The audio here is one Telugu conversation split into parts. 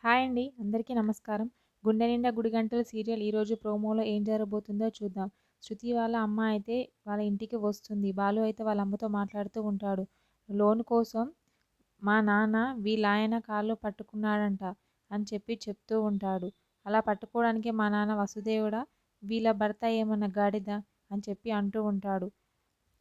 హాయ్ అండి. అందరికీ నమస్కారం. 'గుండె నిండా గుడిగంటలు' సీరియల్ ఈరోజు ప్రోమోలో ఏం జరగబోతుందో చూద్దాం. శృతి వాళ్ళ అమ్మ అయితే వాళ్ళ ఇంటికి వస్తుంది. బాలు అయితే వాళ్ళ అమ్మతో మాట్లాడుతూ ఉంటాడు. లోన్ కోసం మా నాన్న వీళ్ళాయన కాళ్ళు పట్టుకున్నాడంట అని చెప్తూ ఉంటాడు. అలా పట్టుకోవడానికి మా నాన్న వసుదేవుడా, వీళ్ళ భర్త ఏమన్నా గాడిదా అని అంటూ ఉంటాడు.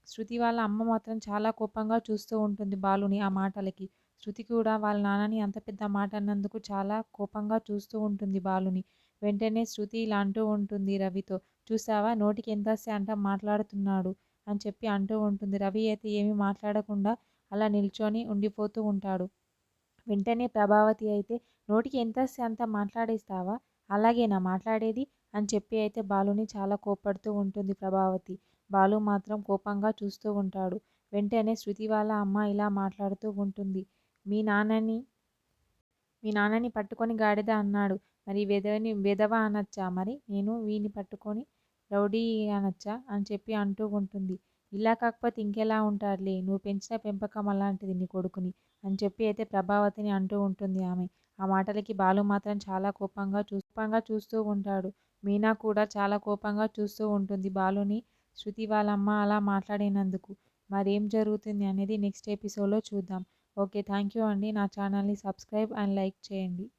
శృతి వాళ్ళ అమ్మ మాత్రం చాలా కోపంగా చూస్తూ ఉంటుంది బాలుని ఆ మాటలకి. శృతి కూడా వాళ్ళ నాన్నని అంత పెద్ద మాట అన్నందుకు చాలా కోపంగా చూస్తూ ఉంటుంది బాలుని. వెంటనే శృతి ఇలా అంటూ ఉంటుంది రవితో, చూసావా నోటికి ఎంతొస్తే అంట మాట్లాడుతున్నాడు అని అంటూ ఉంటుంది. రవి అయితే ఏమీ మాట్లాడకుండా అలా నిల్చొని ఉండిపోతూ ఉంటాడు. వెంటనే ప్రభావతి అయితే, నోటికి ఎంతొస్తే అంత మాట్లాడేస్తావా, అలాగేనా మాట్లాడేది అని అయితే బాలుని చాలా కోప్పడుతూ ఉంటుంది ప్రభావతి. బాలు మాత్రం కోపంగా చూస్తూ ఉంటాడు. వెంటనే శృతి వాళ్ళ అమ్మ ఇలా మాట్లాడుతూ ఉంటుంది. మీ నాన్నని మీ నాన్నని పట్టుకొని గాడిద అన్నాడు. మరి వెధవ అనొచ్చా, మరి నేను వీని పట్టుకొని రౌడీ అనొచ్చా అని అంటూ ఉంటుంది. ఇలా కాకపోతే ఇంకెలా ఉంటాడులే, నువ్వు పెంచిన పెంపకం అలాంటిది నీ కొడుకుని అని అయితే ప్రభావతిని అంటూ ఉంటుంది ఆమె. ఆ మాటలకి బాలు మాత్రం చాలా కోపంగా చూస్తూ ఉంటాడు. మీనా కూడా చాలా కోపంగా చూస్తూ ఉంటుంది బాలుని శృతి వాళ్ళమ్మ అలా మాట్లాడినందుకు. మరేం జరుగుతుంది అనేది నెక్స్ట్ ఎపిసోడ్లో చూద్దాం. ఓకే, థ్యాంక్ యూ అండి. నా ఛానల్ని సబ్స్క్రైబ్ అండ్ లైక్ చేయండి.